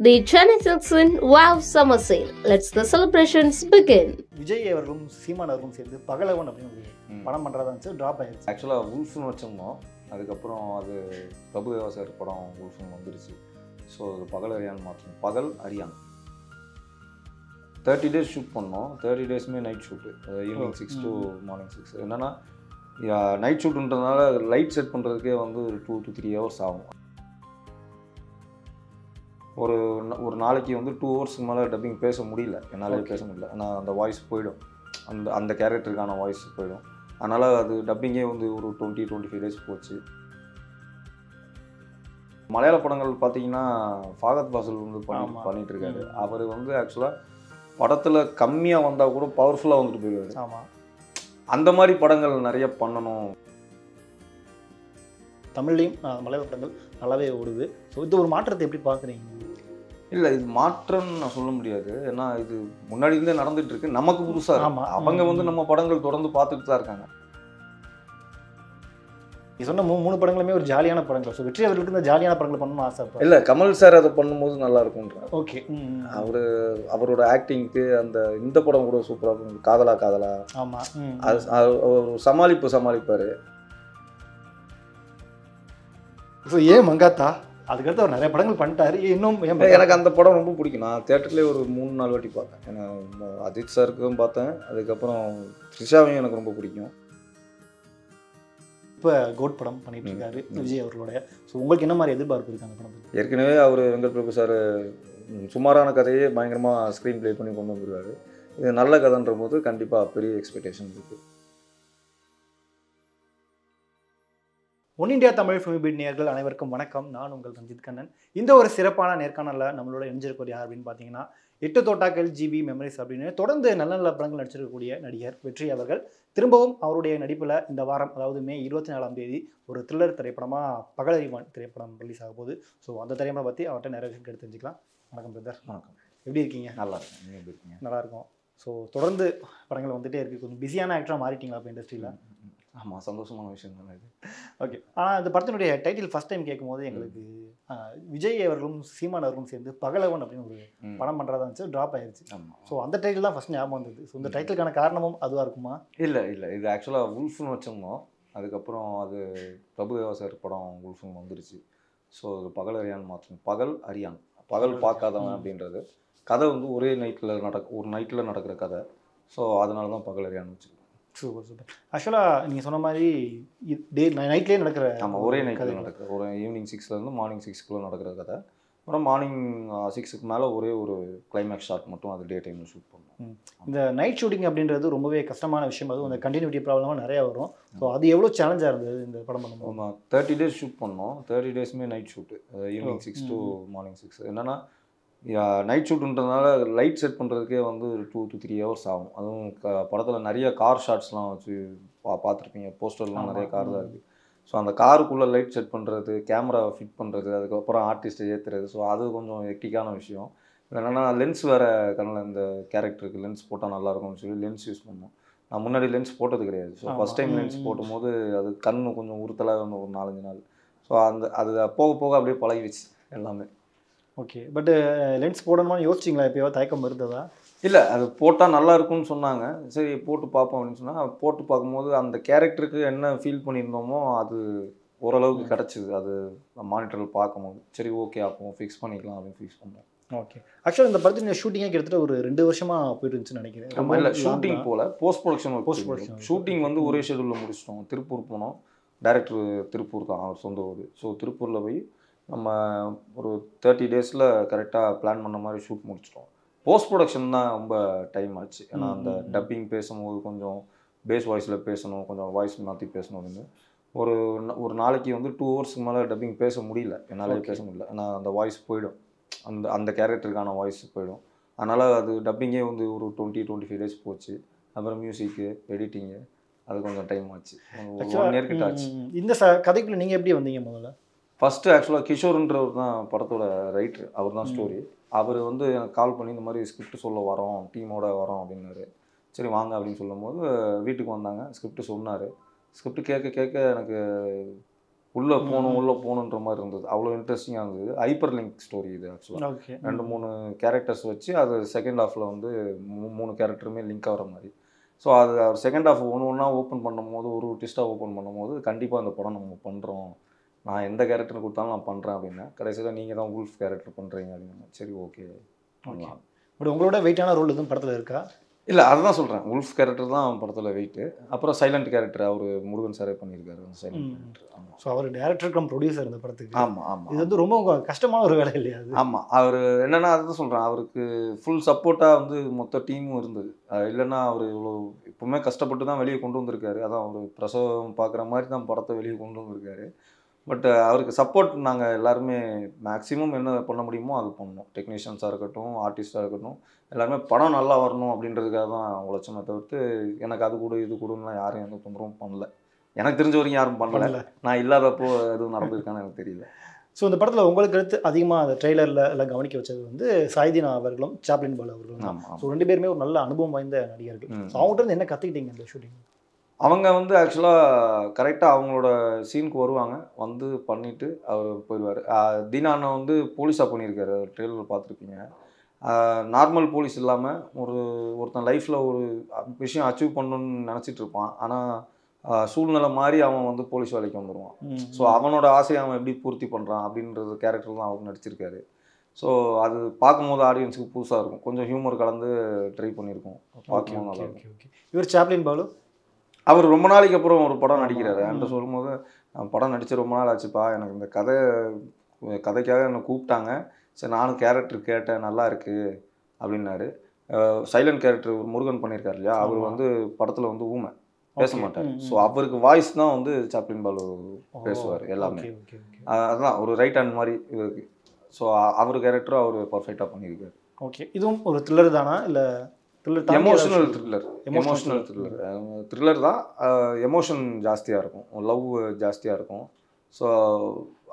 The Chennai Silks win Wow Summer Sale. Let's the celebrations begin. Vijay அவர்களும் சீமான் அவர்களும் சேர்ந்து பகலவன் அப்படின்னு ஒரு படம் பண்ணுறதா இருந்துச்சு, ட்ராப் ஆயிடுச்சு. ஆக்சுவலாக உல்ஃப்னு வச்சிருந்தோம். அதுக்கப்புறம் அது பிரபுதேவா சார் படம் உல்ஃப்னு வந்துருச்சு. ஸோ அது பகல் அரியான் மாற்றணும். பகல் அரியான் 30 days ஷூட் பண்ணோம். 30 daysமே night shoot, evening 6 to morning 6. என்னென்னா நைட் ஷூட்டுன்றதுனால லைட் செட் பண்ணுறதுக்கே வந்து 2 to 3 hours ஆகும். ஒரு நாளைக்கு வந்து 2 hours மேலே டப்பிங் பேச முடியல, என்னாலே பேச முடியல. ஆனால் அந்த வாய்ஸ் போயிடும், அந்த கேரக்டருக்கான வாய்ஸ் போயிடும். அதனால் அது டப்பிங்கே வந்து ஒரு 20-25 days போச்சு. மலையாள படங்கள் பார்த்தீங்கன்னா ஃபாகத் ஃபாசில் வந்து பண்ணிட்டு இருக்காரு. அவர் வந்து ஆக்சுவலாக படத்தில் கம்மியாக வந்தால் கூட பவர்ஃபுல்லாக வந்துட்டு போயிடுவார். ஆமாம், அந்த மாதிரி படங்கள் நிறைய பண்ணணும். தமிழ்லையும் மலையாள படங்கள் நல்லாவே ஓடுது. ஸோ இது ஒரு மாற்றத்தை எப்படி பார்க்குறீங்க? இல்லை, இது மாற்றம்னு நான் சொல்ல முடியாது. ஏன்னா இது முன்னாடி இருந்தே நடந்துட்டு இருக்கு. நமக்கு புதுசாக அவங்க வந்து நம்ம படங்கள் தொடர்ந்து பார்த்துட்டு தான் இருக்காங்க. நீ சொன்ன 3 படங்களுமே ஒரு ஜாலியான படங்கள். ஸோ வெற்றி அவர்களுக்கு இந்த ஜாலியான படங்கள் பண்ணணும்னு ஆசை. இல்லை, கமல் சார் அதை பண்ணும்போது நல்லா இருக்கும்ன்ற. ஓகே, அவரோட ஆக்டிங்க்கு இந்த படம் கூட சூப்பராக இருக்கும். காதலா காதலா. ஆமாம், அது சமாளிப்பார். ஸோ ஏன் மங்காத்தா அதுக்கடுத்து அவர் நிறைய படங்கள் பண்ணிட்டாரு. இன்னும் எனக்கு அந்த படம் ரொம்ப பிடிக்கும். நான் தேட்டர்லேயே ஒரு 3-4 வாட்டி பார்த்தேன். ஏன்னா அஜித் சாருக்கும் பார்த்தேன், அதுக்கப்புறம் த்ரிஷாவையும் எனக்கு ரொம்ப பிடிக்கும். இப்போ கோட் படம் பண்ணிட்டு இருக்காரு விஜய் அவர்களுடைய. ஸோ உங்களுக்கு என்ன மாதிரி எதிர்பார்ப்பு இருக்கு அந்த படம்? ஏற்கனவே அவர் வெங்கட் பிரபு சார் சுமாரான கதையே பயங்கரமாக ஸ்க்ரீன் ப்ளே பண்ணி கொண்டு வந்துருவார். இது நல்ல கதைன்ற போது கண்டிப்பாக பெரிய எக்ஸ்பெக்டேஷன் இருக்குது. Oneindia Tamil Filmibeat நேயர்கள் அனைவருக்கும் வணக்கம். நான் உங்கள் ரஞ்சித் கண்ணன். இந்த ஒரு சிறப்பான நேர்காணலில் நம்மளோட இணைஞ்சிருக்கக்கூடிய யார் அப்படின்னு பார்த்தீங்கன்னா 8 தோட்டாக்கள் ஜிபி மெமரிஸ் அப்படின்னு தொடர்ந்து நல்ல நல்ல படங்கள் நடிச்சிருக்கக்கூடிய நடிகர் வெற்றி அவர்கள் திரும்பவும் அவருடைய நடிப்பில் இந்த வாரம், அதாவது மே 24ஆம் தேதி ஒரு த்ரில்லர் திரைப்படமாக பகலறிவான் திரைப்படம் ரிலீஸ் ஆக போகுது. ஸோ அந்த திரைப்படம் பற்றி அவர்கிட்ட நிறைய விஷயம் எடுத்து தெரிஞ்சுக்கலாம். வணக்கம் பிரதர். வணக்கம். எப்படி இருக்கீங்க? நல்லா இருக்கேன். நீங்கள் எப்படி இருக்கீங்க? நல்லாயிருக்கும். ஸோ தொடர்ந்து படங்கள் வந்துகிட்டே இருக்குது. கொஞ்சம் பிஸியான ஆக்டராக மாறிட்டீங்களா இப்போ இண்டஸ்ட்ரியில்? ஆமாம், சந்தோஷமான விஷயம் தானே இது. ஓகே. ஆனால் இந்த படத்தினுடைய டைட்டில் ஃபஸ்ட் டைம் கேட்கும்போது எங்களுக்கு விஜய் அவர்களும் சீமான் அவர்களும் சேர்ந்து பகலவன் அப்படின்னு ஒரு படம் பண்ணுறதா இருந்துச்சு, ட்ராப் ஆயிடுச்சு. ஸோ அந்த டைட்டில் தான் ஃபஸ்ட் ஞாபகம் வந்தது. ஸோ இந்த டைட்டிலுக்கான காரணமும் அதுவாக இருக்குமா? இல்லை, இது ஆக்சுவலாக உல்ஃப்னு வச்சிருந்தோம். அதுக்கப்புறம் அது பிரபுதேவா சார் படம் உல்ஃப்னு வந்துருச்சு. ஸோ அது பகல் அரியான் மாற்றணும். பகல் அரியான், பகல் பார்க்காதவன் அப்படின்றது கதை வந்து ஒரு நைட்டில் நடக்கிற கதை. ஸோ அதனால தான் பகல் அரியான் வச்சுருக்கோம். சூப்பர். ஆக்சுவலாக நீங்கள் சொன்ன மாதிரி நைட்லேயே நடக்கிற, ஆமாம், ஒரே நைட்டில் நடக்கிற, ஒரு ஈவினிங் 6லேருந்து மார்னிங் 6க்குள்ளே நடக்கிற கதை. அப்புறம் மார்னிங் 6க்கு மேலே ஒரே ஒரு கிளைமேக்ஸ் ஷாட் மட்டும் அது டே டைமில் ஷூட் பண்ணுவோம். இந்த நைட் ஷூட்டிங் அப்படின்றது ரொம்பவே கஷ்டமான விஷயம். அதுவும் அந்த கண்டினியூட்டி ப்ராப்ளமாக நிறையா வரும். ஸோ அது எவ்வளோ சேலஞ்சாக இருந்தது இந்த படம் பண்ணும்போது? ஆமாம், 30 days ஷூட் பண்ணோம். 30 daysமே night shoot, evening 6 to morning 6. என்னென்னா நைட் ஷூட்டுன்றதுனால லைட் செட் பண்ணுறதுக்கே வந்து 2 to 3 hours ஆகும். அதுவும் படத்தில் நிறைய கார் ஷாட்ஸ்லாம் வச்சு பார்த்துருப்பீங்க. போஸ்டர்லாம் நிறைய கார் தான் இருக்குது. ஸோ அந்த காருக்குள்ளே லைட் செட் பண்ணுறது, கேமரா ஃபிட் பண்ணுறது, அதுக்கப்புறம் ஆர்டிஸ்ட்டை ஏற்றுறது. ஸோ அது கொஞ்சம் ஹெக்டிக்கான விஷயம். என்னென்னா லென்ஸ் வேறு கண்ணில் இந்த கேரக்டருக்கு லென்ஸ் போட்டால் நல்லாயிருக்கும்னு சொல்லி லென்ஸ் யூஸ் பண்ணோம். நான் முன்னாடி லென்ஸ் போட்டது கிடையாது. ஸோ ஃபஸ்ட் டைம் லென்ஸ் போடும்போது அது கண் கொஞ்சம் உறுத்தலாக வந்து ஒரு 4-5 நாள். ஸோ அது போக போக அப்படியே பழகிடுச்சு எல்லாமே. ஓகே. பட்டு லென்ஸ் போடணும்னு யோசிச்சிங்களா? எப்போயாவது தயக்கம் இருந்ததா? இல்லை, அது போட்டால் நல்லா இருக்கும்னு சொன்னாங்க. சரி போட்டு பார்ப்போம் அப்படின்னு சொன்னால் போட்டு பார்க்கும்போது அந்த கேரக்டருக்கு என்ன ஃபீல் பண்ணியிருந்தோமோ அது ஓரளவுக்கு கிடச்சிது. அது மானிட்டரில் பார்க்கும்போது சரி ஓகே அப்போ ஃபிக்ஸ் பண்ணிக்கலாம் அப்படின்னு ஃபிக்ஸ் பண்ணோம். ஓகே. ஆக்சுவலாக இந்த படத்தில் ஷூட்டிங்கே கிட்டத்தட்ட ஒரு 2 வருஷமாக போயிட்டு இருந்துச்சுன்னு நினைக்கிறேன். நம்ம இல்லை ஷூட்டிங் போல் போஸ்ட் ப்ரொடக்ஷன். ஷூட்டிங் வந்து ஒரே ஷெடியூலில் முடிச்சிட்டோம். திருப்பூர் போனோம். டைரக்டர் திருப்பூர் தான், அவர் சொந்த ஊர். ஸோ திருப்பூரில் போய் நம்ம ஒரு 30 daysல கரெக்டாக பிளான் பண்ண மாதிரி ஷூட் முடிச்சிட்டோம். போஸ்ட் ப்ரொடக்ஷன் தான் ரொம்ப டைம் ஆச்சு. ஏன்னா அந்த டப்பிங் பேசும்போது கொஞ்சம் பேஸ் வாய்ஸில் பேசணும், கொஞ்சம் வாய்ஸ் மாற்றி பேசணும் அப்படின்னு ஒரு நாளைக்கு வந்து 2 hours மேலே டப்பிங் பேச முடியல, என்னாலே பேச முடியல. ஏன்னா அந்த வாய்ஸ் போயிடும், அந்த கேரக்டருக்கான வாய்ஸ் போயிடும். அதனால் அது டப்பிங்கே வந்து ஒரு 20-25 days போச்சு. அப்புறம் மியூசிக்கு, எடிட்டிங்கு, அது கொஞ்சம் டைம் ஆச்சு. 1 year கிட்ட ஆச்சு. இந்த கதைக்குள்ளே நீங்கள் எப்படி வந்தீங்க? முதல்ல ஃபஸ்ட்டு ஆக்சுவலாக கிஷோர்ன்றவர் தான் படத்தோட ரைட்ரு, அவர் தான் ஸ்டோரி. அவர் வந்து எனக்கு கால் பண்ணி இந்த மாதிரி ஸ்கிரிப்ட் சொல்ல வரோம், டீமோட வரோம் அப்படின்னாரு. சரி வாங்க அப்படின்னு சொல்லும்போது வீட்டுக்கு வந்தாங்க. ஸ்கிரிப்ட் சொன்னார். ஸ்கிரிப்ட் கேட்க எனக்கு உள்ளே போகணுன்ற மாதிரி இருந்தது. அவ்வளோ இன்ட்ரெஸ்டிங்காக இருந்தது. ஹைப்பர் லிங்க் ஸ்டோரி இது ஆக்சுவலாக. ஓகே. 2-3 கேரக்டர்ஸ் வச்சு அது செகண்ட் ஹாஃபில் வந்து 3 கேரக்டருமே லிங்க் ஆகிற மாதிரி. ஸோ அது செகண்ட் ஹாஃப் ஒவ்வொன்றா ஓப்பன் பண்ணும்போது ஒரு ட்விஸ்ட்டாக ஓப்பன் பண்ணும்போது கண்டிப்பாக அந்த படம் நம்ம பண்ணுறோம், நான் எந்த கேரக்டர் கொடுத்தாலும் நான் பண்ணுறேன் அப்படின்னா, கடைசியில் நீங்கள் தான் உல்ஃப் கேரக்டர் பண்ணுறீங்க அப்படின்னா சரி ஓகே பண்ணலாம். பட் உங்களோட வெயிட்டான ரோல் எதுவும் படத்தில் இருக்கா? இல்லை, அதுதான் சொல்கிறேன். உல்ஃப் கேரக்டர் தான் படத்தில் வெயிட்டு. அப்புறம் சைலண்ட் கேரக்டர் அவர் முருகன் சாரே பண்ணியிருக்காரு சைலண்ட் கேரக்டர். ஆமாம். ஸோ அவர் டேரக்டர் கம் ப்ரொடியூசர் இந்த படத்துக்கு. ஆமாம். இது வந்து ரொம்ப கஷ்டமான ஒரு வேலை இல்லையா அது? ஆமாம். அவர் என்னென்னா அதுதான் சொல்கிறேன், அவருக்கு ஃபுல் சப்போர்ட்டாக வந்து மொத்த டீமும் இருந்தது. இல்லைன்னா அவர் இவ்வளோ எப்பவுமே கஷ்டப்பட்டு தான் வெளியே கொண்டு வந்திருக்காரு. அதான் ஒரு பிரசவம் பார்க்குற மாதிரி தான் படத்தை வெளியே கொண்டு வந்திருக்காரு. பட் அவருக்கு சப்போர்ட் நாங்கள் எல்லாருமே மேக்ஸிமம் என்ன பண்ண முடியுமோ அது பண்ணோம். டெக்னீஷியன்ஸாக இருக்கட்டும், ஆர்டிஸ்டாக இருக்கட்டும், எல்லாருமே படம் நல்லா வரணும் அப்படின்றதுக்காக தான் உழைச்சோமே தவிர்த்து எனக்கு அது கூட இது கூடலாம் யாரும் எந்த தொந்தரவும் பண்ணல. எனக்கு தெரிஞ்ச வரைக்கும் யாரும் பண்ணல. நான் இல்லாதப்போ எதுவும் நடந்திருக்கான்னு எனக்கு தெரியல. ஸோ இந்த படத்தில் உங்களுக்கு அடுத்து அதிகமாக அந்த ட்ரெய்லரில் எல்லாம் கவனிக்க வச்சது வந்து சாய்தீனா அவர்களும் சாப்ளின் பாலு அவர்களும். ஆமாம். ஸோ 2 பேருமே ஒரு நல்ல அனுபவம் வாய்ந்த நடிகர்கள். ஸோ அவங்ககிட்ட இருந்து என்ன கற்றுக்கிட்டீங்க இந்த ஷூட்டிங்? அவங்க வந்து ஆக்சுவலாக கரெக்டாக அவங்களோட சீனுக்கு வருவாங்க, வந்து பண்ணிவிட்டு அவர் போயிடுவார். தீனா அண்ணன் வந்து போலீஸாக பண்ணியிருக்காரு, ட்ரெயிலரில் பார்த்துருப்பீங்க. நார்மல் போலீஸ் இல்லாமல் ஒருத்தன் லைஃப்பில் ஒரு விஷயம் அச்சீவ் பண்ணணுன்னு நினச்சிட்டு இருப்பான். ஆனால் சூழ்நிலை மாதிரி அவன் வந்து போலீஸ் வேலைக்கு வந்துடுவான். ஸோ அவனோட ஆசையை அவன் எப்படி பூர்த்தி பண்ணுறான் அப்படின்றது கேரக்டர் தான் அவர் நடிச்சிருக்காரு. ஸோ அது பார்க்கும்போது ஆடியன்ஸுக்கு புதுசாக இருக்கும். கொஞ்சம் ஹியூமர் கலந்து ட்ரை பண்ணியிருக்கோம், பார்க்கும்போது நல்லா இருக்கும். இவர் சாப்ளின் பாலு அவர் ரொம்ப நாளைக்கு அப்புறம் ஒரு படம் நடிக்கிறாரு. என்கிட்ட சொல்லும்போது நான் படம் நடித்து ரொம்ப நாள் ஆச்சுப்பா, எனக்கு இந்த கதைக்காக என்னை கூப்பிட்டாங்க, சரி நானும் கேரக்டர் கேட்டேன், நல்லா இருக்குது அப்படின்னாரு. சைலண்ட் கேரக்டர் முருகன் பண்ணியிருக்காரு இல்லையா, அவர் வந்து படத்தில் வந்து ஊமை பேச மாட்டார். ஸோ அவருக்கு வாய்ஸ் தான் வந்து சாப்ளின் பாலு பேசுவார் எல்லாமே. அதுதான் ஒரு ரைட் ஹேண்ட் மாதிரி இவருக்கு. ஸோ அவர் கேரக்டரும் அவர் பர்ஃபெக்டாக பண்ணியிருக்காரு. ஓகே. இதுவும் ஒரு த்ரில்லர் தானா இல்லை எமோஷனல் த்ரில்லர் தான். எமோஷன் ஜாஸ்தியாக இருக்கும், லவ் ஜாஸ்தியாக இருக்கும். ஸோ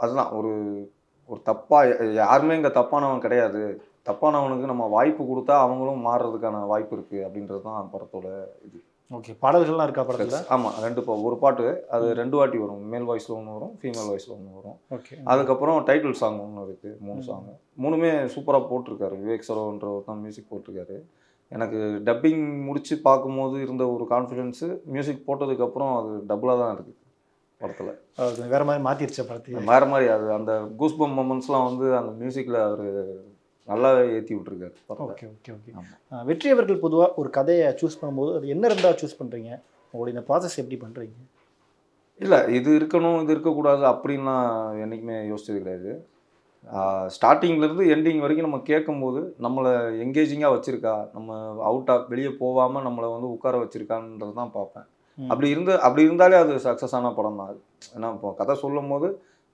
அதுதான் ஒரு தப்பாக யாருமே இங்கே தப்பானவன் கிடையாது, தப்பானவனுக்கு நம்ம வாய்ப்பு கொடுத்தா அவங்களும் மாறுறதுக்கான வாய்ப்பு இருக்குது அப்படின்றது தான் படத்தோட இது. ஓகே. பாடல்கள்லாம் இருக்கா படத்தில்? ஆமாம், 2 ஒரு பாட்டு அது 2 வாட்டி வரும். மேல் வாய்ஸில் ஒன்று வரும், ஃபீமேல் வாய்ஸில் ஒன்று வரும். ஓகே. அதுக்கப்புறம் டைட்டில் சாங் ஒன்று இருக்குது. 3 சாங், 3மே சூப்பராக போட்டிருக்காரு. விவேக் சரோன்ற தான் மியூசிக் போட்டிருக்காரு. எனக்கு டப்பிங் முடித்து பார்க்கும்போது இருந்த ஒரு கான்ஃபிடென்ஸு மியூசிக் போட்டதுக்கப்புறம் அது டபுளாக தான் இருக்குது படத்தில். அது வேறு மாதிரி மாற்றிருச்ச படத்தை, வேறு மாதிரி. அது அந்த கூஸ்பம் மொமெண்ட்ஸ்லாம் வந்து அந்த மியூசிக்கில் அவர் நல்லா ஏற்றி விட்டுருக்காரு. Okay okay okay. வெற்றி அவர்கள் பொதுவாக ஒரு கதையை சூஸ் பண்ணும்போது அது என்ன இருந்தால் சூஸ் பண்ணுறீங்க? உங்களுடைய இந்த ப்ராசஸ் எப்படி பண்ணுறீங்க? இல்லை, இது இருக்கணும் இது இருக்கக்கூடாது அப்படின்லாம் என்றைக்குமே யோசிச்சது கிடையாது. ஸ்டார்டிங்லேருந்து எண்டிங் வரைக்கும் நம்ம கேட்கும்போது நம்மளை எங்கேஜிங்காக வச்சுருக்கா, நம்ம அவுட்டாக வெளியே போகாமல் நம்மளை வந்து உட்கார வச்சுருக்கான்றது தான் பார்ப்பேன். அப்படி இருந்தாலே அது சக்ஸஸ் ஆன படம் தான் அது. ஏன்னா இப்போ கதை சொல்லும் போது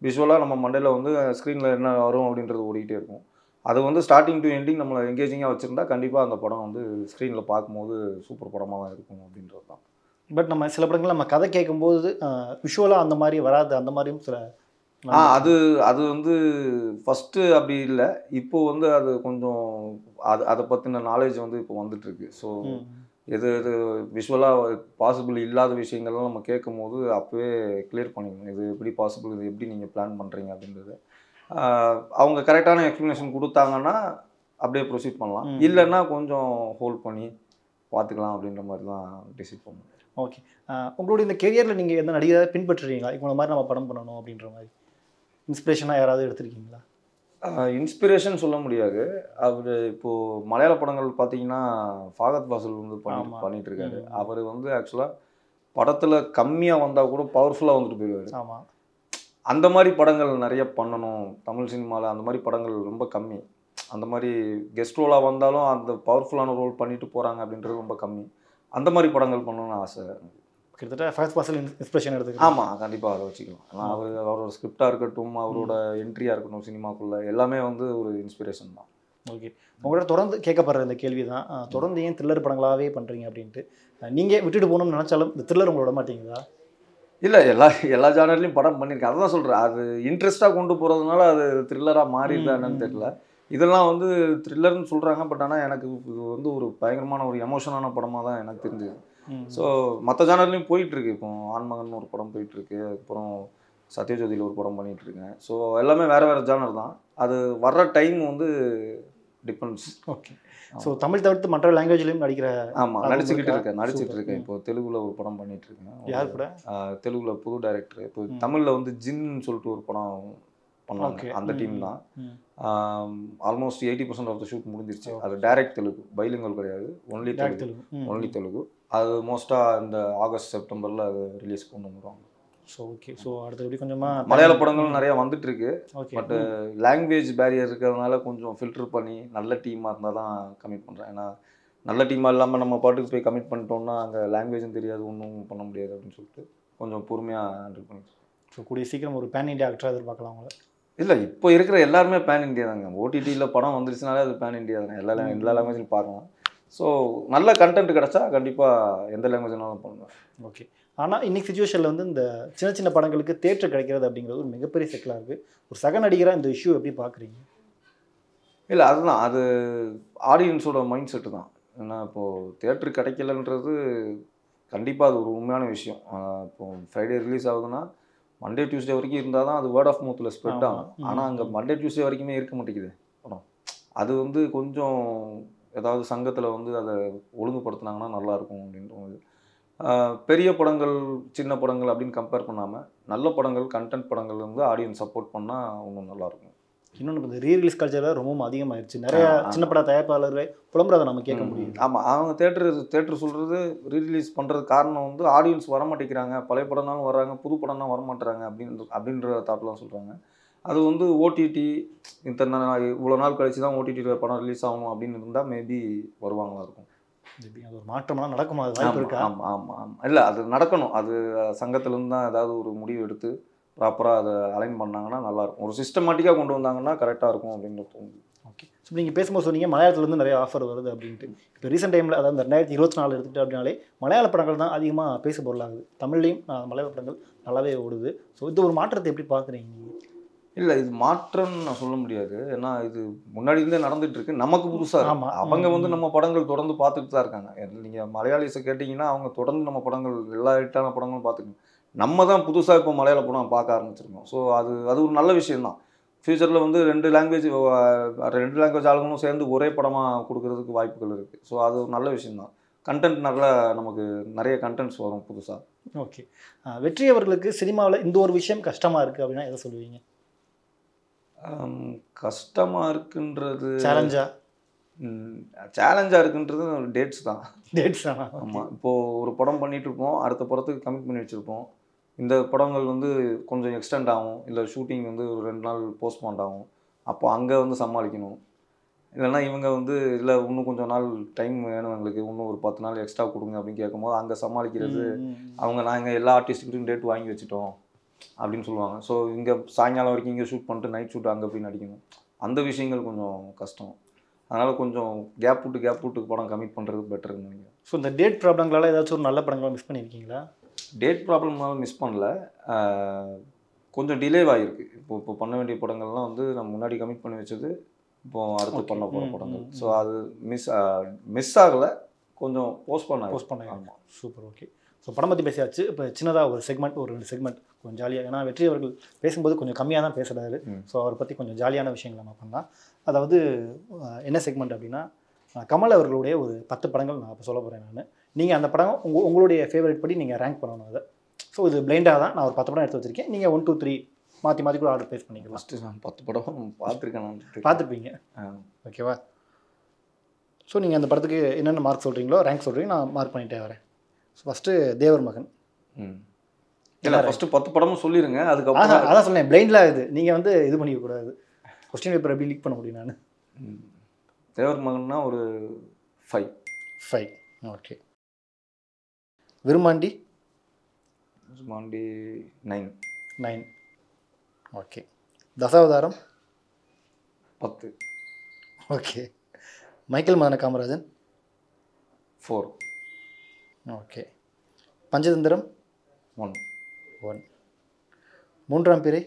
விஷுவலாக நம்ம மண்டையில் வந்து ஸ்க்ரீனில் என்ன வரும் அப்படின்றது ஓடிக்கிட்டே இருக்கும். அது வந்து ஸ்டார்டிங் டு எண்டிங் நம்மளை எங்கேஜிங்காக வச்சுருந்தா கண்டிப்பாக அந்த படம் வந்து ஸ்க்ரீனில் பார்க்கும்போது சூப்பர் படமாக தான் இருக்கும் அப்படின்றது தான். பட் நம்ம சில படங்கள் நம்ம கதை கேட்கும்போது விஷுவலாக அந்த மாதிரி வராது, அந்த மாதிரியும் சில அது வந்து ஃபஸ்ட்டு அப்படி இல்லை. இப்போது வந்து அது கொஞ்சம் அதை பற்றின நாலேஜ் வந்து இப்போ வந்துட்டுருக்கு. ஸோ எது விஷுவலாக பாசிபிள் இல்லாத விஷயங்கள்லாம் நம்ம கேட்கும் போது அப்போவே கிளியர் பண்ணிக்கணும், இது எப்படி பாசிபிள், இது எப்படி நீங்கள் பிளான் பண்ணுறீங்க அப்படின்றது. அவங்க கரெக்டான எக்ஸ்ப்ளனேஷன் கொடுத்தாங்கன்னா அப்படியே ப்ரொசீட் பண்ணலாம், இல்லைன்னா கொஞ்சம் ஹோல்ட் பண்ணி பார்த்துக்கலாம் அப்படின்ற மாதிரி தான் டிசைட் பண்ணணும். ஓகே. உங்களுடைய இந்த கெரியரில் நீங்கள் எந்த நடிகரை பின்பற்றுறீங்களா? இவங்க மாதிரி நம்ம படம் பண்ணணும் அப்படின்ற மாதிரி இன்ஸ்பிரேஷனாக யாராவது எடுத்திருக்கீங்களா? இன்ஸ்பிரேஷன் சொல்ல முடியாது. அவர் இப்போது மலையாள படங்கள் பார்த்தீங்கன்னா ஃபாகத் ஃபாசில் வந்து பண்ணிட்டு இருக்காரு. அவர் வந்து ஆக்சுவலாக படத்தில் கம்மியாக வந்தால் கூட பவர்ஃபுல்லாக வந்துட்டு போயிடுவார். ஆமாம். அந்த மாதிரி படங்கள் நிறைய பண்ணணும் தமிழ் சினிமாவில். அந்த மாதிரி படங்கள் ரொம்ப கம்மி. அந்த மாதிரி கெஸ்ட் ரோலாக வந்தாலும் அந்த பவர்ஃபுல்லான ரோல் பண்ணிட்டு போகிறாங்க அப்படின்றது ரொம்ப கம்மி. அந்த மாதிரி படங்கள் பண்ணணும்னு ஆசை. கிட்டத்தட்ட ஃபர்ஸ்ட் பர்சன் இன்ஸ்பிரேஷன் எடுத்துக்கலாம். ஆமாம், கண்டிப்பாக அதை வச்சுக்கலாம். ஆனால் அவரோட ஸ்கிரிப்டாக இருக்கட்டும், அவரோட என்ட்ரியாக இருக்கட்டும், சினிமாக்குள்ளே எல்லாமே வந்து ஒரு இன்ஸ்பிரேஷன் தான். ஓகே. உங்களோட தொடர்ந்து கேட்கப்படுற இந்த கேள்வி தான், தொடர்ந்து ஏன் த்ரில்லர் படங்களாகவே பண்ணுறீங்க அப்படின்ட்டு. நீங்கள் விட்டுட்டு போகணும்னு நினச்சாலும் இந்த த்ரில்லர் உங்களோட விட மாட்டீங்களா? இல்லை, எல்லா ஜானர்லையும் படம் பண்ணியிருக்கேன். அதுதான் சொல்கிறேன், அது இன்ட்ரெஸ்ட்டாக கொண்டு போகிறதுனால அது த்ரில்லராக மாறிடுதா என்னன்னு தெரியல. இதெல்லாம் வந்து த்ரில்லர்னு சொல்கிறாங்க, பட் ஆனால் எனக்கு இது வந்து ஒரு பயங்கரமான ஒரு எமோஷனான படமாக தான் எனக்கு தெரிஞ்சுது. ஸோ மற்ற ஜானர்லையும் போயிட்டுருக்கு. இப்போ ஆன்மகன் ஒரு படம் போயிட்டுருக்கு, அதுக்கப்புறம் சத்யஜோதியில் ஒரு படம் பண்ணிகிட்டு இருக்கேன். ஸோ எல்லாமே வேறு வேறு ஜானர் தான். அது வர்ற டைம் வந்து டிபெண்ட்ஸ். ஓகே. ஸோ தமிழ் தவிர்த்து மற்ற லாங்குவேஜ்லையும் நடிக்கிற? ஆமாம், நடிச்சிட்டு இருக்கேன். இப்போ தெலுங்குல ஒரு படம் பண்ணிட்டு இருக்கேன். யார் கூட? தெலுங்குல புது டைரக்டர். இப்போ தமிழில் வந்து ஜின்னு சொல்லிட்டு ஒரு படம் பண்ணாங்க, அந்த டீம் தான். ஆல்மோஸ்ட் 80% ஆஃப் த ஷூட் முடிஞ்சிருச்சு. அது டைரக்ட் தெலுங்கு, பைலிங்கல் கிடையாது, ஒன்லி தெலுங்கு. அது மோஸ்ட்டாக இந்த ஆகஸ்ட் செப்டம்பரில் அது ரிலீஸ் கொண்டு வந்துடுவாங்க. So okay. ஸோ அடுத்து எப்படி கொஞ்சமாக மலையாள படங்கள் நிறையா வந்துட்டு இருக்கு. பட் லாங்குவேஜ் பேரியர் இருக்கிறதுனால கொஞ்சம் ஃபில்டர் பண்ணி நல்ல டீமாக இருந்தால் தான் கமிட் பண்ணுறேன். ஏன்னா நல்ல டீமாக இல்லாமல் நம்ம பாட்டுக்கு போய் கமிட் பண்ணிட்டோம்னா அங்கே லாங்குவேஜும் தெரியாது, ஒன்றும் பண்ண முடியாது அப்படின்னு சொல்லிட்டு கொஞ்சம் பொறுமையாக ஹேண்டில் பண்ணிட்டு. ஸோ கூடிய சீக்கிரம் ஒரு பேன் இண்டியா ஆக்டராக எதிர்பார்க்கலாம் அவங்கள? இல்லை, இப்போ இருக்கிற எல்லாருமே பேன் இண்டியா தாங்க. ஓடிடியில் படம் வந்துருச்சுனாலே அது பேன் இண்டியா தானே. எல்லா லாங்குவேஜ்லையும் பார்க்கலாம். ஸோ நல்ல கண்டென்ட் கிடச்சா கண்டிப்பாக எந்த லாங்குவேஜ்னாலும் பண்ணுவேன். ஓகே. ஆனால் இன்றைக்கி சுச்சுவேஷனில் வந்து இந்த சின்ன சின்ன படங்களுக்கு தேட்டர் கிடைக்கிறது அப்படிங்கிறது ஒரு மிகப்பெரிய சிக்கலாக இருக்குது. ஒரு சக நடிகராக இந்த இஷ்யூ எப்படி பார்க்குறீங்க? இல்லை, அதுதான், அது ஆடியன்ஸோட மைண்ட் செட்டு தான். ஏன்னா இப்போது தேட்டர் கிடைக்கலன்றது கண்டிப்பாக அது ஒரு உண்மையான விஷயம். இப்போது ஃப்ரைடே ரிலீஸ் ஆகுதுன்னா மண்டே டியூஸ்டே வரைக்கும் இருந்தால் தான் அது வேர்ட் ஆஃப் மவுத்தில் ஸ்ப்ரெட் ஆகும். ஆனால் அங்கே மண்டே டியூஸ்டே வரைக்குமே இருக்க மாட்டேங்குது படம். அது வந்து கொஞ்சம் ஏதாவது சங்கத்தில் வந்து அதை ஒழுங்குபடுத்தினாங்கன்னா நல்லாயிருக்கும் அப்படின்றது. பெரிய படங்கள் சின்ன படங்கள் அப்படின்னு கம்பேர் பண்ணாமல் நல்ல படங்கள், கண்டென்ட் படங்கள் வந்து ஆடியன்ஸ் சப்போர்ட் பண்ணால் இன்னும் நல்லாயிருக்கும். இன்னொன்று இந்த ரீரிலீஸ் கல்ச்சரில் ரொம்பவும் அதிகமாகிடுச்சு. நிறையா சின்ன பட தயாரிப்பாளர்கள் புலம்புறதை நம்ம கேட்க முடியும். ஆமாம், அவங்க தேட்டர் சொல்கிறது ரீரிலீஸ் பண்ணுறது காரணம் வந்து ஆடியன்ஸ் வரமாட்டேங்கிறாங்க, பழைய படம்னாலும் வர்றாங்க, புது படம்னா வரமாட்டுறாங்க அப்படின்ற தாட்லாம் சொல்கிறாங்க. அது வந்து ஓடிடி இவ்வளோ நாள் கழிச்சு தான் ஓடிடியில் படம் ரிலீஸ் ஆகணும் அப்படின்னு இருந்தால் மேபி வருவாங்களா இருக்கும். அது ஒரு மாற்றம்லாம் நடக்குமா? அது வாய்ப்பு இருக்கா? ஆமாம். இல்லை, அது நடக்கணும். அது சங்கத்திலேருந்து தான் ஏதாவது ஒரு முடிவு எடுத்து ப்ராப்பராக அதை அலைன் பண்ணாங்கன்னா நல்லாயிருக்கும். ஒரு சிஸ்டமேட்டிக்காக கொண்டு வந்தாங்கன்னா கரெக்டாக இருக்கும் அப்படின்னு தோணுது. ஓகே. ஸோ நீங்கள் பேசும்போது சொன்னீங்க மலையாளத்துலேருந்து நிறைய ஆஃபர் வருது அப்படின்ட்டு. இப்போ ரீசெண்ட் டைமில் அதாவது 2024 எடுத்துகிட்டு அப்படின்னாலே மலையாள படங்கள் தான் அதிகமாக பேச பொருளாகுது. தமிழ்லையும் மலையாள படங்கள் நல்லாவே ஓடுது. ஸோ இது ஒரு மாற்றத்தை எப்படி பார்க்குறீங்க? இல்லை, இது மாற்றம்னு நான் சொல்ல முடியாது. ஏன்னா இது முன்னாடி இருந்தே நடந்துட்டு இருக்கு. நமக்கு புதுசாக இருக்கும். அவங்க வந்து நம்ம படங்கள் தொடர்ந்து பார்த்துட்டு தான் இருக்காங்க. நீங்கள் மலையாளிஸை கேட்டிங்கன்னா அவங்க தொடர்ந்து நம்ம படங்கள் எல்லா ஹிட்டான படங்களும் பார்த்துக்கணும். நம்ம தான் புதுசாக இப்போ மலையாள படம் பார்க்க ஆரம்பிச்சிருக்கோம். ஸோ அது ஒரு நல்ல விஷயம்தான். ஃப்யூச்சரில் வந்து ரெண்டு லாங்குவேஜ் ஆளுங்களும் சேர்ந்து ஒரே படமாக கொடுக்கறதுக்கு வாய்ப்புகள் இருக்குது. ஸோ அது ஒரு நல்ல விஷயம்தான். கண்டென்ட் நல்லா நமக்கு நிறைய கண்டென்ட்ஸ் வரும் புதுசாக. ஓகே. வெற்றி அவர்களுக்கு சினிமாவில் இந்த ஒரு விஷயம் கஷ்டமாக இருக்குது அப்படின்னா எதை சொல்லுவீங்க? கஷ்டமாக இருக்குன்றது சேலஞ்சாக இருக்குன்றது டேட்ஸ் தான். ஆமாம், இப்போது ஒரு படம் பண்ணிகிட்ருப்போம், அடுத்த படத்துக்கு கமிட் பண்ணி வச்சுருப்போம். இந்த படங்கள் வந்து கொஞ்சம் எக்ஸ்டெண்ட் ஆகும், இல்லை ஷூட்டிங் வந்து ஒரு 2 நாள் போஸ்ட்போன் ஆகும். அப்போ அங்கே வந்து சமாளிக்கணும். இல்லைன்னா இவங்க வந்து இல்லை இன்னும் கொஞ்சம் நாள் டைம் வேணும் எங்களுக்கு, இன்னும் ஒரு 10 நாள் எக்ஸ்ட்ரா கொடுங்க அப்படின்னு கேட்கும்போது அங்கே சமாளிக்கிறது. நாங்கள் எல்லா ஆர்டிஸ்ட்டுக்கிட்டையும் டேட் வாங்கி வச்சுட்டோம் அப்படின்னு சொல்லுவாங்க. ஸோ இங்கே சாயங்காலம் வரைக்கும் இங்கே ஷூட் பண்ணிட்டு நைட் ஷூட் அங்கே போய் நடிக்கணும். அந்த விஷயங்கள் கொஞ்சம் கஷ்டம். அதனால் கொஞ்சம் கேப் விட்டு படம் கமிட் பண்ணுறது பெட்டர்னு நினைக்கிறேன். ஸோ இந்த டேட் ப்ராப்ளங்களால் ஏதாச்சும் ஒரு நல்ல படங்களாக மிஸ் பண்ணியிருக்கீங்களா? டேட் ப்ராப்ளம்னால மிஸ் பண்ணல, கொஞ்சம் டிலேவாகிருக்கு. இப்போ பண்ண வேண்டிய படங்கள்லாம் வந்து நம்ம முன்னாடி கமிட் பண்ணி வச்சது இப்போது அடுத்து பண்ண போகிற படங்கள். ஸோ அது மிஸ் ஆகலை, கொஞ்சம் போஸ்ட்போன் ஆகும். சூப்பர். ஓகே. ஸோ படம் பற்றி பேசியாச்சு. இப்போ சின்னதாக ஒரு 2 செக்மெண்ட் கொஞ்சம் ஜாலியாக, ஏன்னா வெற்றி அவர்கள் பேசும்போது கொஞ்சம் கம்மியாக தான் பேசுகிறாரு. ஸோ அவரை பற்றி கொஞ்சம் ஜாலியான விஷயங்கள் நம்ம பண்ணலாம். அதாவது என்ன செக்மெண்ட் அப்படின்னா, கமல் அவர்களுடைய ஒரு 10 படங்கள் நான் இப்போ சொல்ல போகிறேன். நீங்கள் அந்த படம் உங்களுடைய ஃபேவரட் படி நீங்கள் ரேங்க் பண்ணணும் அதை. ஸோ இது பிளைண்டாக தான் நான் ஒரு 10 படம் எடுத்து வச்சுருக்கேன். நீங்கள் 1, 2, 3 மாற்றி கூட ஆர்டர் பேஸ் பண்ணிக்கலாம். ஃபஸ்ட்டு நான் 10 படம் பார்த்துருப்பீங்க. ஓகேவா? ஸோ நீங்கள் அந்த படத்துக்கு என்னென்ன மார்க் சொல்கிறீங்களோ ரேங்க் சொல்கிறீங்க, நான் மார்க் பண்ணிட்டே வரேன். ஸோ ஃபஸ்ட்டு தேவர் மகன். இல்லை, ஃபஸ்ட்டு 10 படமும் சொல்லிடுங்க. அதுக்கப்புறம் அதான் சொன்னேன், பிளைண்டில் இது நீங்கள் வந்து இது பண்ணிக்கக்கூடாது. கொஸ்டின் பேப்பர் எப்படி லீக் பண்ண முடியும்? நான் தேவர் மகன்னா ஒரு 5. Okay. Virumaandi 9. Okay. Dasavathaaram 10. Okay. Michael Madana Kamarajan 4. Okay. Panchathanthiram 1. Moondram பிறை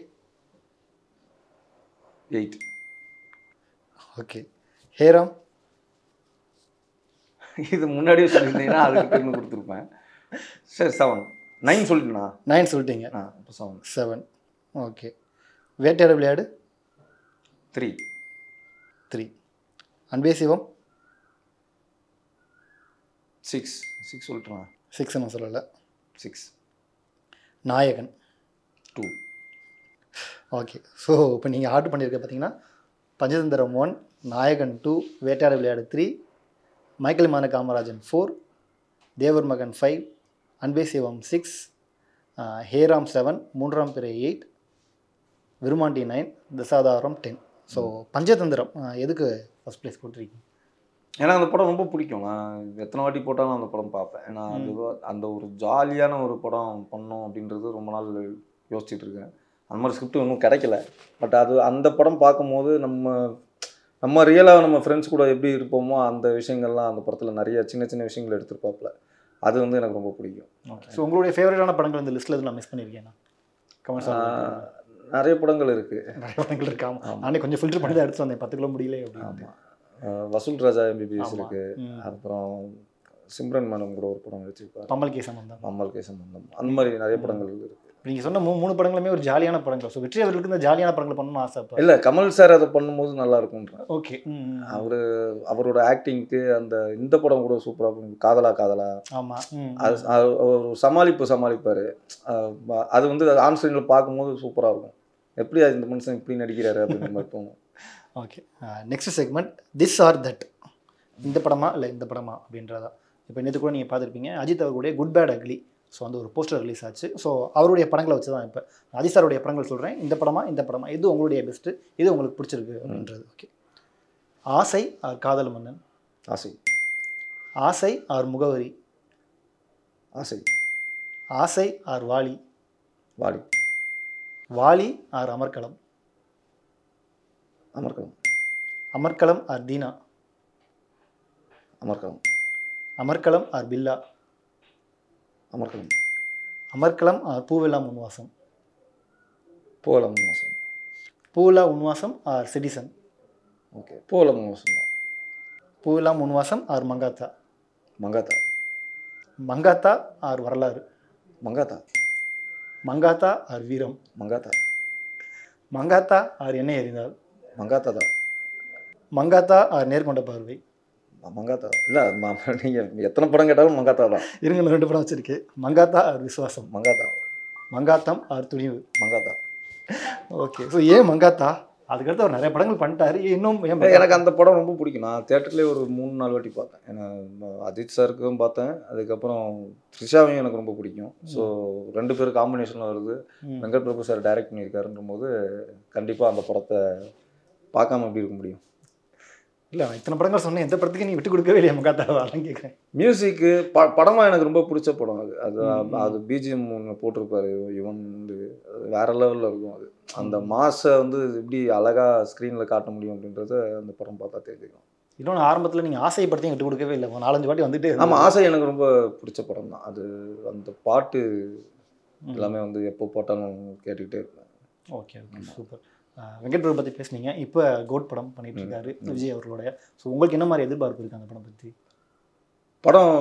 8. ஓகே. ஹேராம் இது முன்னாடியே சொல்லியிருந்தீங்கன்னா அதுக்கு திரும்ப கொடுத்துருப்பேன். சரி, 7. 9 சொல்லிட்டேண்ணா. 9 சொல்லிட்டீங்க. 7. ஓகே. வேட்டையாட விளையாடு 3. 3. அன்பே சிவம் 6 சொல்லிட்டுருங்க. 6 நான் சொல்லலை. 6. நாயகன் 2. ஓகே. ஸோ இப்போ நீங்கள் ஆர்டர் பண்ணியிருக்க பார்த்தீங்கன்னா பஞ்சதந்திரம் 1, நாயகன் 2, வேட்டையாட விளையாடு 3, மைக்கேல் மான காமராஜன் 4, தேவர் மகன் 5, அன்பே சிவம் 6, ஹேராம் 7, மூன்றாம் பிறை 8, விருமாண்டி 9, தசாதாரம் 10. ஸோ பஞ்சதந்திரம் எதுக்கு ஃபஸ்ட் ப்ளேஸ் கொடுத்துருக்கீங்க? ஏன்னா அந்த படம் ரொம்ப பிடிக்கும். நான் எத்தனை வாட்டி போட்டாலும் அந்த படம் பார்ப்பேன். ஏன்னா அது அந்த ஒரு ஜாலியான ஒரு படம் பண்ணோம் அப்படின்றது ரொம்ப நாள் யோசிச்சுட்டு இருக்கேன். அந்த மாதிரி ஸ்கிரிப்ட் இன்னும் கிடைக்கல. பட் அது அந்த படம் பார்க்கும்போது நம்ம ரியலாக நம்ம ஃப்ரெண்ட்ஸ் கூட எப்படி இருப்போமோ அந்த விஷயங்கள்லாம் அந்த படத்தில் நிறைய சின்ன சின்ன விஷயங்கள் எடுத்துருப்பாப்புல. அது வந்து எனக்கு ரொம்ப பிடிக்கும். ஓகே. ஸோ உங்களுடைய ஃபேவரட்டான படங்கள் இந்த லிஸ்ட்டில் எதுவும் நான் மிஸ் பண்ணியிருக்கேன்? நிறைய படங்கள் இருக்குது. நிறைய படங்கள் இருக்காம நானே கொஞ்சம் ஃபில்டர் பண்ணி தான் எடுத்து வந்தேன். 10 கிலோ முடியல அப்படின்னு. ஆமாம். வசூல் ராஜா MBBS இருக்குது. அப்புறம் சிம்ரன் மேனம் கூட ஒரு படம் வச்சுருப்பார், பம்மல் கே சம்பந்தம். அந்த மாதிரி நிறைய படங்கள் இருக்குது. நீங்கள் சொன்ன 3 படங்களுமே ஒரு ஜாலியான படங்கள். ஸோ வெற்றி அவர்களுக்கு இந்த ஜாலியான படங்கள் பண்ணணும்னு ஆசை. இல்லை, கமல் சார் அதை பண்ணும்போது நல்லா இருக்கும்ன்ற. ஓகே. அவரோட ஆக்டிங்க்கு இந்த படம் கூட சூப்பராக பண்ணும். காதலா. ஆமாம். அது ஒரு சமாளிப்பார். அது வந்து ஆன் ஸ்க்ரீனில் பார்க்கும்போது சூப்பராக இருக்கும். எப்படி இந்த மனுஷன் இப்படி நடிக்கிறாரு அப்படின்ற மாதிரி தோணும். Okay. Next segment this or that. இந்த படமா இல்லை இந்த படமா அப்படின்றதா. இப்போ நேற்று கூட நீங்கள் பார்த்துருப்பீங்க அஜித் அவர்களுடைய குட் பேட் அக்லி. ஸோ அந்த ஒரு போஸ்டர் ரிலீஸ் ஆச்சு. ஸோ அவருடைய படங்களை வச்சு தான் இப்போ அஜித் சாருடைய படங்கள் சொல்கிறேன். இந்த படமா எது உங்களுடைய பெஸ்ட்டு, எது உங்களுக்கு பிடிச்சிருக்கு அப்படின்றது. ஓகே. ஆசை ஆர் காதல் மன்னன்? ஆசை or Mugavari? Aasai or Vaali? Vaali or Amarkalam? Amarkalam or Dheena? Amarkalam or Billa? Amarkalam or Poovellam Unvaasam? பூவெல்லாம் உன்வாசம் ஆர் சிட்டிசன்? ஓகே. பூவெல்லாம் உன்வாசம். பூவெல்லாம் உன்வாசம் ஆர் மங்காத்தா? மங்காத்தா ஆர் வரலாறு? மங்காத்தா ஆர் வீரம்? மங்காத்தா ஆர் என்னை அறிந்தால்? மங்காத்தா ஆர் நேர்கொண்ட பார்வை? இல்லை, நீங்கள் எத்தனை படம் கேட்டாலும் மங்காத்தா தான். இருங்க, 2 படம் வச்சுருக்கேன். மங்காத்தா ஆர் விசுவாசம்? மங்காத்தம் ஆர் துணிவு? ஓகே. ஸோ ஏன் மங்காத்தா? அதுக்கடுத்து அவர் நிறைய படங்கள் பண்ணிட்டாரு. இன்னும் எனக்கு அந்த படம் ரொம்ப பிடிக்கும். நான் தேட்டர்லேயே ஒரு 3-4 வாட்டி பார்த்தேன். ஏன்னா அஜித் சாருக்கும் பார்த்தேன், அதுக்கப்புறம் த்ரிஷாவையும் எனக்கு ரொம்ப பிடிக்கும். ஸோ 2 பேர் காம்பினேஷனில் வருது. வெங்கட் பிரபு சார் டைரக்ட் பண்ணியிருக்காருன்ற போது கண்டிப்பாக அந்த படத்தை பார்க்காம எப்படி இருக்க முடியும்? இல்லை, இத்தனை படங்கள் சொன்னேன், எந்த படத்துக்கு நீ விட்டு கொடுக்கவே இல்லையா மங்காத்தாவெல்லாம் கேட்குறேன். மியூசிக்கு படமாக எனக்கு ரொம்ப பிடிச்ச படம் அது பிஜிஎம் ஒன்று போட்டிருப்பாரு யுவன். வந்து வேற லெவலில் இருக்கும். அது அந்த மாசை வந்து எப்படி அழகாக ஸ்க்ரீனில் காட்ட முடியும் அப்படின்றத அந்த படம் பார்த்தா தெரிஞ்சுக்கும். இன்னொன்று ஆரம்பத்தில் நீங்கள் ஆசைப்படுத்தி விட்டு கொடுக்கவே இல்லை, 4-5 வாட்டி வந்துட்டு. ஆமாம், ஆசை எனக்கு ரொம்ப பிடிச்ச படம் தான். அது அந்த பாட்டு எல்லாமே வந்து எப்போ போட்டாலும் கேட்டுக்கிட்டே இருப்பேன். ஓகே. சூப்பர். வெங்கட் பிரபு பற்றி பேசுனீங்க. இப்போ கோட் படம் பண்ணிட்டு இருக்காரு விஜய் அவர்களுடைய. ஸோ உங்களுக்கு என்ன மாதிரி எதிர்பார்ப்பு இருக்குது அந்த படம் பற்றி? படம்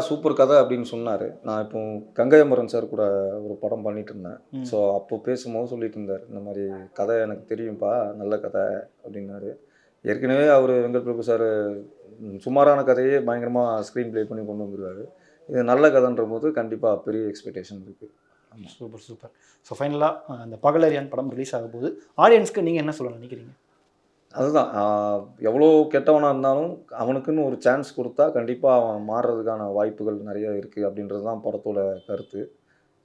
சூப்பர் கதை அப்படின்னு சொன்னார். நான் இப்போ கங்கை அமரன் சார் கூட ஒரு படம் பண்ணிட்டு இருந்தேன். ஸோ அப்போ பேசும்போது சொல்லிட்டு இருந்தார், இந்த மாதிரி கதை எனக்கு தெரியும்ப்பா, நல்ல கதை அப்படின்னாரு. ஏற்கனவே அவர் வெங்கட் பிரபு சார் சுமாரான கதையே பயங்கரமாக ஸ்க்ரீன் ப்ளே பண்ணி கொண்டு வந்துருவார். இது நல்ல கதைன்ற போது கண்டிப்பாக பெரிய எக்ஸ்பெக்டேஷன் இருக்குது. சூப்பர். ஸோ ஃபைனலாக அந்த பகலரியான் படம் ரிலீஸ் ஆகும் போது ஆடியன்ஸ்க்கு நீங்கள் என்ன சொல்ல நினைக்கிறீங்க? அதுதான், எவ்வளோ கெட்டவனாக இருந்தாலும் அவனுக்குன்னு ஒரு சான்ஸ் கொடுத்தா கண்டிப்பாக அவன் மாறுறதுக்கான வாய்ப்புகள் நிறைய இருக்குது அப்படின்றது தான் படத்தோட கருத்து.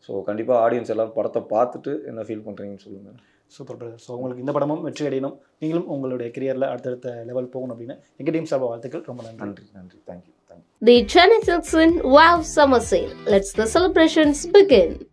ஸோ கண்டிப்பாக ஆடியன்ஸ் எல்லோரும் படத்தை பார்த்துட்டு என்ன ஃபீல் பண்ணுறீங்கன்னு சொல்லுங்கள். Super brother. ஸோ உங்களுக்கு இந்த படமும் வெற்றி அடையணும், நீங்களும் உங்களுடைய கெரியரில் அடுத்தடுத்த லெவல் போகணும் அப்படின்னு எங்கள் டீம் சார்பாக வாழ்த்துக்கள். ரொம்ப நன்றி. Thank you. The Chennai Silks win Wow Summer Sale. Let's the celebrations begin.